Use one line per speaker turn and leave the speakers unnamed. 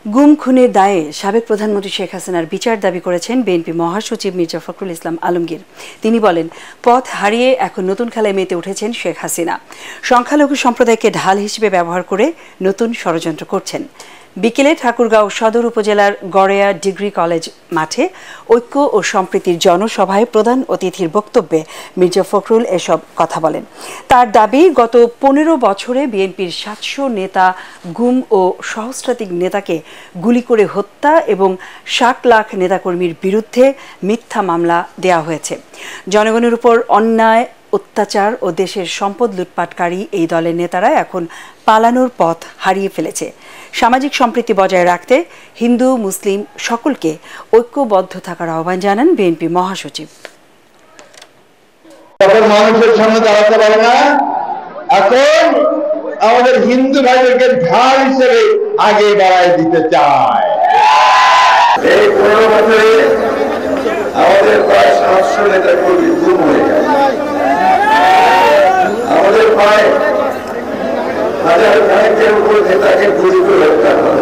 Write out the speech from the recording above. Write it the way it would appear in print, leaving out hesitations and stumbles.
গুম খুনের দায়ে সাবেক প্রধানমন্ত্রী শেখ হাসিনার বিচার দাবি করেছেন বিএনপি মহাসচিব মির্জা ফখরুল ইসলাম আলমগীর। তিনি বলেন, পথ হারিয়ে এখন নতুন খেলায় মেতে উঠেছেন শেখ হাসিনা। সংখ্যালঘু সম্প্রদায়কে ঢাল হিসেবে ব্যবহার করে নতুন ষড়যন্ত্র করছেন। বিকেলে ঠাকুরগাঁও সদর উপজেলার গড়েয়া ডিগ্রি কলেজ মাঠে ঐক্য ও সম্প্রীতির জনসভায় প্রধান অতিথির বক্তব্যে মির্জা ফখরুল এসব কথা বলেন। তার দাবি, গত 15 বছরে বিএনপির 700 নেতা গুম ও সহস্রাধিক নেতাকে গুলি করে হত্যা এবং 60 লাখ নেতাকর্মীর বিরুদ্ধে মিথ্যা মামলা দেওয়া হয়েছে। জনগণের উপর অন্যায়, অত্যাচার ও দেশের সম্পদ লুটপাটকারী এই দলের নেতারা এখন পালানোর পথ হারিয়ে ফেলেছে। সামাজিক সম্প্রীতি বজায় রাখতে হিন্দু মুসলিম সকলকে ঐক্যবদ্ধ থাকার আহ্বান জানান বিএনপি মহাসচিব।
মানুষের সামনে দাঁড়াতে পারে না, এখন আমাদের হিন্দু ভাইদেরকে ঢাল হিসেবে আগে বাড়ায় দিতে চায়।
এই 15 বছরে আমাদের প্রায় 700 নেতা কর্মী গুম হয়ে গেছে। আমাদের প্রায় হাজার খানেকের উপর নেতাকে গুলি করে হত্যা করা